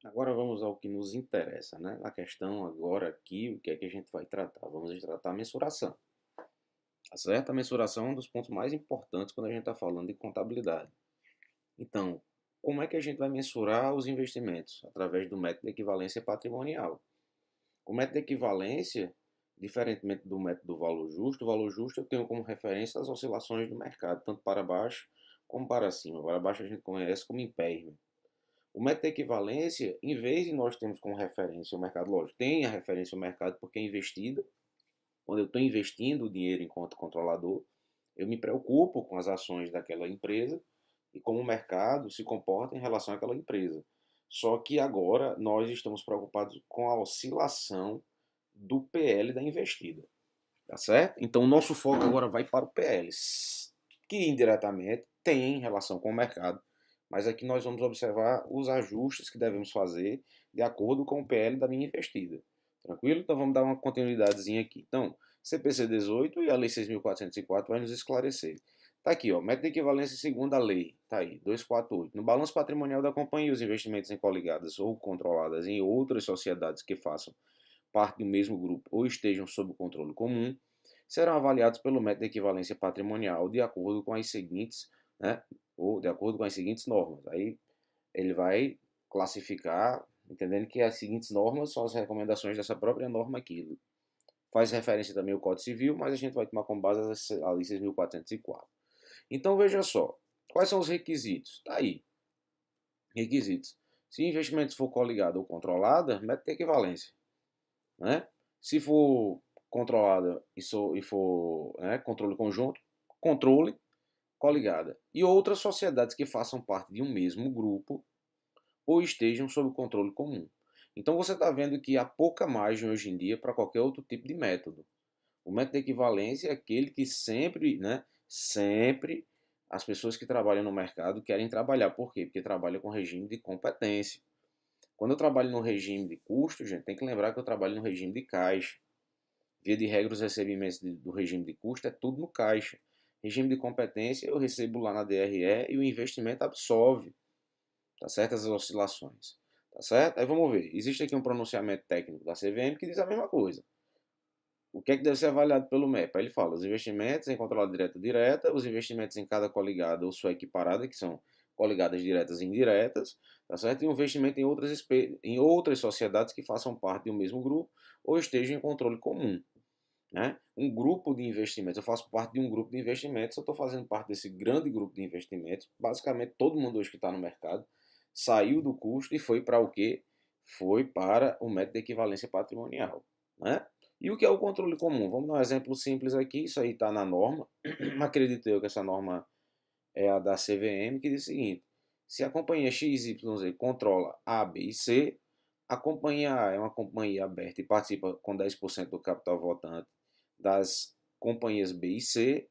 Agora vamos ao que nos interessa, né? A questão agora aqui, o que é que a gente vai tratar? Vamos tratar a mensuração, tá certo? A mensuração é um dos pontos mais importantes quando a gente está falando de contabilidade. Então, como é que a gente vai mensurar os investimentos? Através do método de equivalência patrimonial. O método de equivalência, diferentemente do método do valor justo eu tenho como referência as oscilações do mercado, tanto para baixo como para cima. Para baixo a gente conhece como impairment. O método de equivalência, em vez de nós termos como referência o mercado, lógico, tem a referência ao mercado porque é investida. Quando eu estou investindo o dinheiro enquanto controlador, eu me preocupo com as ações daquela empresa e como o mercado se comporta em relação àquela empresa. Só que agora nós estamos preocupados com a oscilação do PL da investida, tá certo? Então o nosso foco agora vai para o PL, que indiretamente tem relação com o mercado, mas aqui nós vamos observar os ajustes que devemos fazer de acordo com o PL da minha investida. Tranquilo? Então vamos dar uma continuidadezinha aqui. Então, CPC 18 e a Lei 6.404 vai nos esclarecer. Tá aqui, ó, método de equivalência segundo a lei, tá aí, 248. No balanço patrimonial da companhia, os investimentos em coligadas ou controladas em outras sociedades que façam parte do mesmo grupo ou estejam sob controle comum, serão avaliados pelo método de equivalência patrimonial de acordo com as seguintes, né, ou de acordo com as seguintes normas. Aí ele vai classificar, entendendo que as seguintes normas são as recomendações dessa própria norma aqui. Faz referência também ao Código Civil, mas a gente vai tomar como base a Lei 6.404. Então veja só, quais são os requisitos? Tá aí, requisitos. Se o investimento for coligado ou controlada, método de equivalência, né? Se for controlada e for, né, controle conjunto, controle coligada. E outras sociedades que façam parte de um mesmo grupo ou estejam sob controle comum. Então você está vendo que há pouca margem hoje em dia para qualquer outro tipo de método. O método de equivalência é aquele que sempre, né, sempre as pessoas que trabalham no mercado querem trabalhar. Por quê? Porque trabalham com regime de competência. Quando eu trabalho no regime de custo, gente, tem que lembrar que eu trabalho no regime de caixa. Via de regra, os recebimentos do regime de custo é tudo no caixa. Regime de competência, eu recebo lá na DRE e o investimento absorve, tá certo? As oscilações, tá certo? Aí vamos ver. Existe aqui um pronunciamento técnico da CVM que diz a mesma coisa. O que é que deve ser avaliado pelo MEP? Aí ele fala os investimentos em controlada direta e direta, os investimentos em cada coligada ou sua equiparada, que são coligadas diretas e indiretas, tá certo? E o investimento em outras sociedades que façam parte do mesmo grupo ou estejam em controle comum. Né? Um grupo de investimentos, eu faço parte de um grupo de investimentos, eu estou fazendo parte desse grande grupo de investimentos. Basicamente, todo mundo hoje que está no mercado saiu do custo e foi para o quê? Foi para o método de equivalência patrimonial. Né? E o que é o controle comum? Vamos dar um exemplo simples aqui, isso aí está na norma. Acredito eu que essa norma é a da CVM, que diz o seguinte: se a companhia XYZ controla A, B e C, a companhia A é uma companhia aberta e participa com 10% do capital votante das companhias B e C.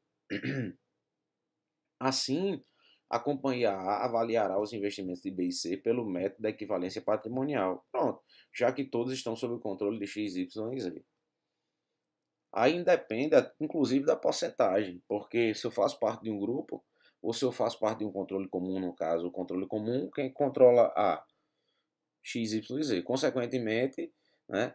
Assim, a companhia A avaliará os investimentos de B e C pelo método da equivalência patrimonial. Pronto, já que todos estão sob o controle de X, Y e Z. Aí depende, inclusive, da porcentagem, porque se eu faço parte de um grupo, ou se eu faço parte de um controle comum, no caso, o controle comum, quem controla A? X, Y e Z. Consequentemente, né,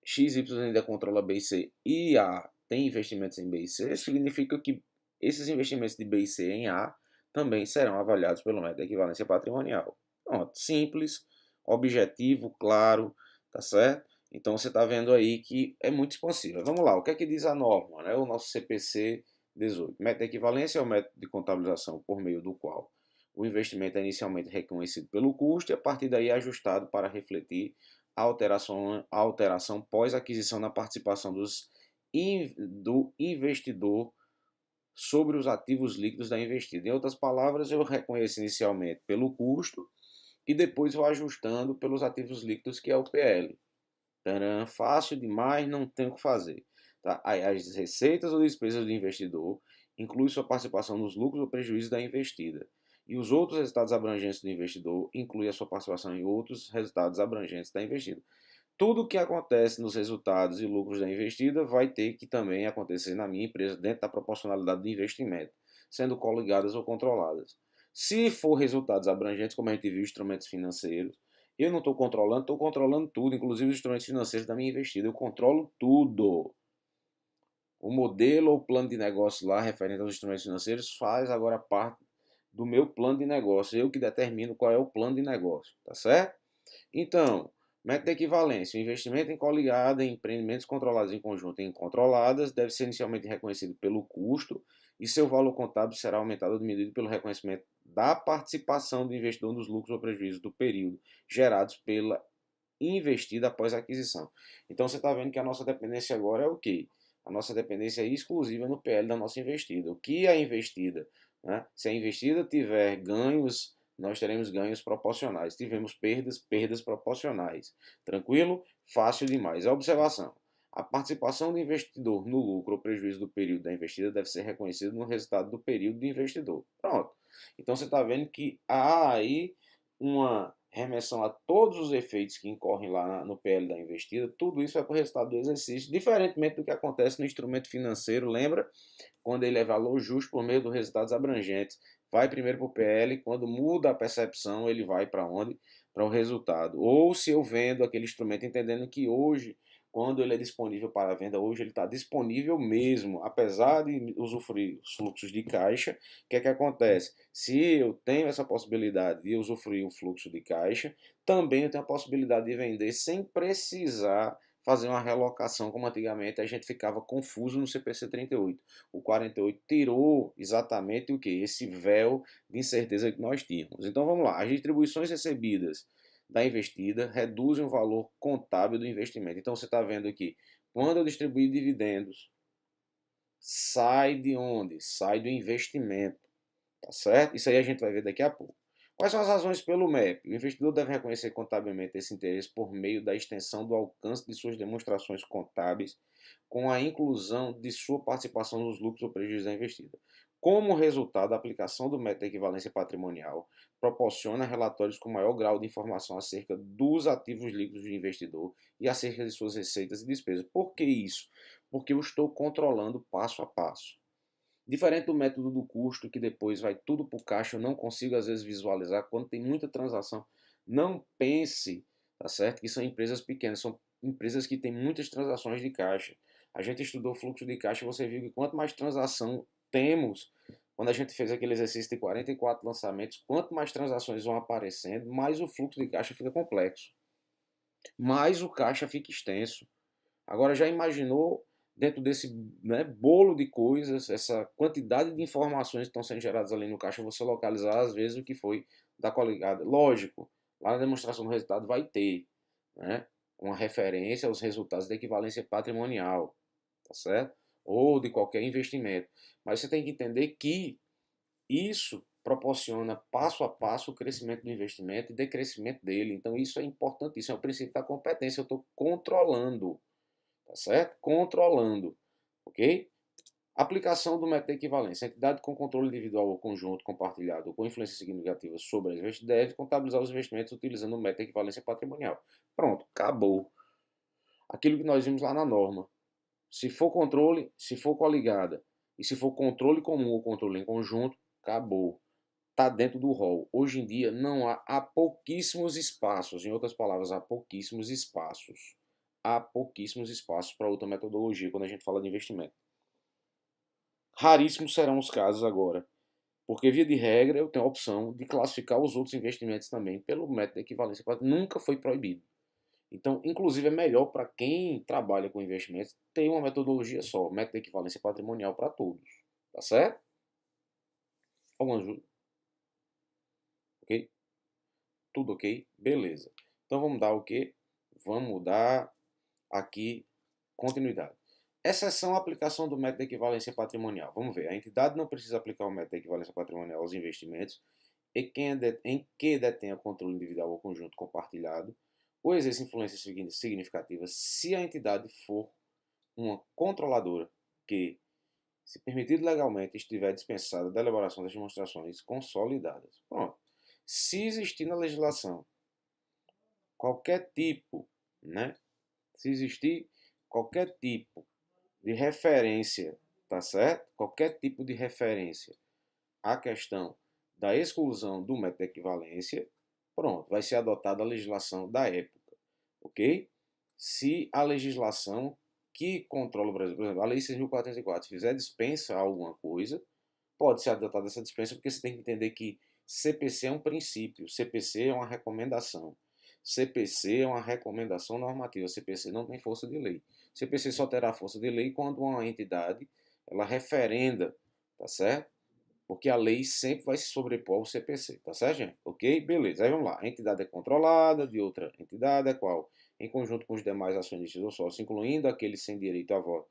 X, Y ainda controla B e C e A tem investimentos em B e C, significa que esses investimentos de B e C em A também serão avaliados pelo método de equivalência patrimonial. Pronto, simples, objetivo, claro, tá certo? Então você está vendo aí que é muito expansiva. Vamos lá, o que é que diz a norma, né? O nosso CPC 18. Método de equivalência é o método de contabilização por meio do qual o investimento é inicialmente reconhecido pelo custo e a partir daí é ajustado para refletir a alteração pós-aquisição na participação do investidor sobre os ativos líquidos da investida. Em outras palavras, eu reconheço inicialmente pelo custo e depois vou ajustando pelos ativos líquidos, que é o PL. Taran, fácil demais, não tem o que fazer. Tá? As receitas ou despesas do investidor inclui sua participação nos lucros ou prejuízos da investida. E os outros resultados abrangentes do investidor inclui a sua participação em outros resultados abrangentes da investida. Tudo o que acontece nos resultados e lucros da investida vai ter que também acontecer na minha empresa dentro da proporcionalidade do investimento, sendo coligadas ou controladas. Se for resultados abrangentes, como a gente viu, instrumentos financeiros, Eu não estou controlando tudo, inclusive os instrumentos financeiros da minha investida. Eu controlo tudo. O modelo ou plano de negócio lá, referente aos instrumentos financeiros, faz agora parte do meu plano de negócio. Eu que determino qual é o plano de negócio, tá certo? Então, método de equivalência. O investimento em coligada em empreendimentos controlados em conjunto e incontroladas deve ser inicialmente reconhecido pelo custo e seu valor contábil será aumentado ou diminuído pelo reconhecimento da participação do investidor nos lucros ou prejuízos do período gerados pela investida após a aquisição. Então, você está vendo que a nossa dependência agora é o quê? A nossa dependência é exclusiva no PL da nossa investida. O que é a investida? Né? Se a investida tiver ganhos, nós teremos ganhos proporcionais. Tivemos perdas, perdas proporcionais. Tranquilo? Fácil demais. A observação. A participação do investidor no lucro ou prejuízo do período da investida deve ser reconhecida no resultado do período do investidor. Pronto. Então você está vendo que há aí uma remessão a todos os efeitos que incorrem lá no PL da investida, tudo isso é para o resultado do exercício, diferentemente do que acontece no instrumento financeiro, lembra? Quando ele é valor justo por meio dos resultados abrangentes, vai primeiro para o PL, quando muda a percepção, ele vai para onde? Para o resultado. Ou se eu vendo aquele instrumento entendendo que hoje, quando ele é disponível para venda, hoje ele está disponível mesmo, apesar de usufruir os fluxos de caixa, o que é que acontece? Se eu tenho essa possibilidade de usufruir o fluxo de caixa, também eu tenho a possibilidade de vender sem precisar fazer uma relocação, como antigamente a gente ficava confuso no CPC 38. O 48 tirou exatamente o que? Esse véu de incerteza que nós tínhamos. Então vamos lá, as distribuições recebidas da investida reduzem o valor contábil do investimento. Então você está vendo aqui, quando eu distribuir dividendos, sai de onde? Sai do investimento, tá certo? Isso aí a gente vai ver daqui a pouco. Quais são as razões pelo MEP? O investidor deve reconhecer contabilmente esse interesse por meio da extensão do alcance de suas demonstrações contábeis com a inclusão de sua participação nos lucros ou prejuízos da investida. Como resultado, a aplicação do método de equivalência patrimonial proporciona relatórios com maior grau de informação acerca dos ativos líquidos do investidor e acerca de suas receitas e despesas. Por que isso? Porque eu estou controlando passo a passo. Diferente do método do custo, que depois vai tudo para o caixa, eu não consigo às vezes visualizar quando tem muita transação. Não pense, tá certo? Que são empresas pequenas, são empresas que têm muitas transações de caixa. A gente estudou fluxo de caixa e você viu que quanto mais transação temos, quando a gente fez aquele exercício de 44 lançamentos, quanto mais transações vão aparecendo, mais o fluxo de caixa fica complexo, mais o caixa fica extenso. Agora já imaginou dentro desse, né, bolo de coisas, essa quantidade de informações que estão sendo geradas ali no caixa, você localizar às vezes o que foi da coligada. Lógico, lá na demonstração do resultado vai ter, né, uma referência aos resultados da equivalência patrimonial, tá certo? Ou de qualquer investimento. Mas você tem que entender que isso proporciona passo a passo o crescimento do investimento e decrescimento dele. Então isso é importante, isso é o princípio da competência. Eu estou controlando, tá certo? Controlando, ok? Aplicação do método de equivalência. A entidade com controle individual ou conjunto compartilhado ou com influência significativa sobre as investimentos deve contabilizar os investimentos utilizando o método de equivalência patrimonial. Pronto, acabou. Aquilo que nós vimos lá na norma. Se for controle, se for coligada e se for controle comum ou controle em conjunto, acabou. Está dentro do rol. Hoje em dia não há pouquíssimos espaços, em outras palavras, há pouquíssimos espaços. Há pouquíssimos espaços para outra metodologia quando a gente fala de investimento. Raríssimos serão os casos agora, porque via de regra eu tenho a opção de classificar os outros investimentos também pelo método de equivalência, nunca foi proibido. Então, inclusive, é melhor para quem trabalha com investimentos ter uma metodologia só, método de equivalência patrimonial para todos. Tá certo? Alguma ajuda? Ok? Tudo ok? Beleza. Então vamos dar o quê? Vamos dar aqui continuidade. Exceção à aplicação do método de equivalência patrimonial. Vamos ver. A entidade não precisa aplicar o método de equivalência patrimonial aos investimentos em que detenha controle individual ou conjunto compartilhado ou exerça influência significativa se a entidade for uma controladora que, se permitido legalmente, estiver dispensada da elaboração das demonstrações consolidadas. Pronto. Se existir na legislação qualquer tipo, né? Se existir qualquer tipo de referência, tá certo? Qualquer tipo de referência à questão da exclusão do método de equivalência, pronto, vai ser adotada a legislação da época, ok? Se a legislação que controla o Brasil, por exemplo, a Lei 6.404, fizer dispensa a alguma coisa, pode ser adotada essa dispensa, porque você tem que entender que CPC é um princípio, CPC é uma recomendação. CPC é uma recomendação normativa, CPC não tem força de lei. CPC só terá força de lei quando uma entidade ela referenda, tá certo? Porque a lei sempre vai se sobrepor ao CPC, tá certo, gente? Ok? Beleza, aí vamos lá. A entidade é controlada de outra entidade, a qual, em conjunto com os demais acionistas ou sócios, incluindo aqueles sem direito a voto,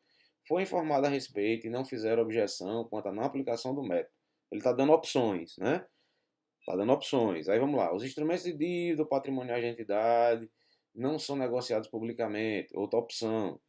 foi informada a respeito e não fizeram objeção quanto à não aplicação do método. Ele está dando opções, né? Está dando opções. Aí vamos lá. Os instrumentos de dívida patrimoniais da entidade não são negociados publicamente. Outra opção.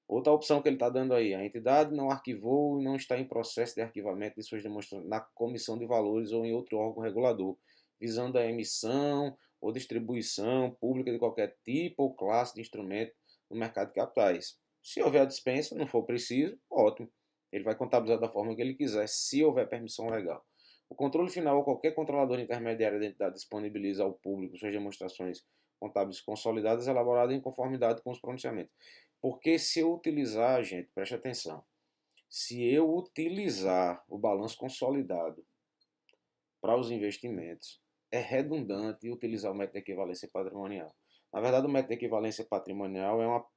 Outra opção que ele está dando aí, a entidade não arquivou e não está em processo de arquivamento de suas demonstrações na comissão de valores ou em outro órgão regulador, visando a emissão ou distribuição pública de qualquer tipo ou classe de instrumento no mercado de capitais. Se houver a dispensa, não for preciso, ótimo. Ele vai contabilizar da forma que ele quiser, se houver permissão legal. O controle final ou qualquer controlador intermediário da entidade disponibiliza ao público suas demonstrações contábeis consolidadas elaboradas em conformidade com os pronunciamentos. Porque se eu utilizar, gente, preste atenção, se eu utilizar o balanço consolidado para os investimentos, é redundante utilizar o método de equivalência patrimonial. Na verdade, o método de equivalência patrimonial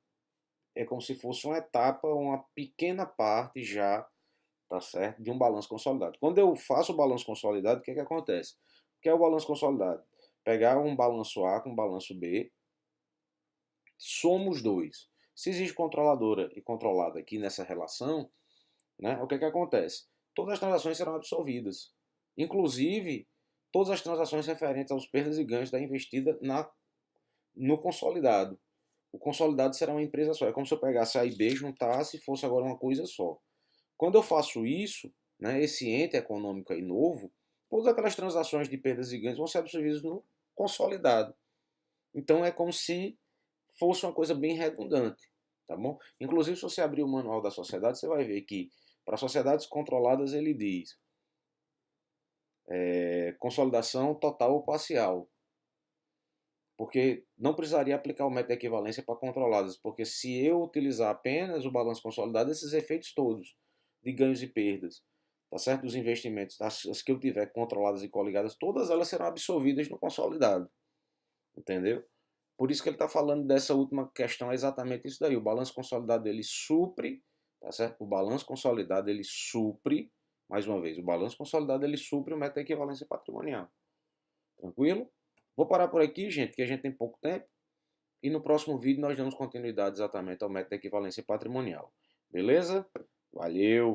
é como se fosse uma etapa, uma pequena parte já, tá certo, de um balanço consolidado. Quando eu faço o balanço consolidado, o que acontece? O que é o balanço consolidado? Pegar um balanço A com um balanço B, soma os dois. Se existe controladora e controlada aqui nessa relação, né, o que acontece? Todas as transações serão absolvidas. Inclusive, todas as transações referentes aos perdas e ganhos da investida no consolidado. O consolidado será uma empresa só. É como se eu pegasse A e B, juntasse e fosse agora uma coisa só. Quando eu faço isso, né, esse ente econômico aí novo, todas aquelas transações de perdas e ganhos vão ser absorvidas no consolidado. Então é como se fosse uma coisa bem redundante, tá bom? Inclusive, se você abrir o manual da sociedade, você vai ver que para sociedades controladas ele diz consolidação total ou parcial, porque não precisaria aplicar o método de equivalência para controladas, porque se eu utilizar apenas o balanço consolidado, esses efeitos todos de ganhos e perdas, tá certo? Dos investimentos, as que eu tiver controladas e coligadas, todas elas serão absorvidas no consolidado, entendeu? Por isso que ele está falando dessa última questão, é exatamente isso daí. O balanço consolidado ele supre, tá certo? O balanço consolidado ele supre, mais uma vez, o balanço consolidado ele supre o método de equivalência patrimonial. Tranquilo? Vou parar por aqui, gente, que a gente tem pouco tempo. E no próximo vídeo nós damos continuidade exatamente ao método de equivalência patrimonial. Beleza? Valeu!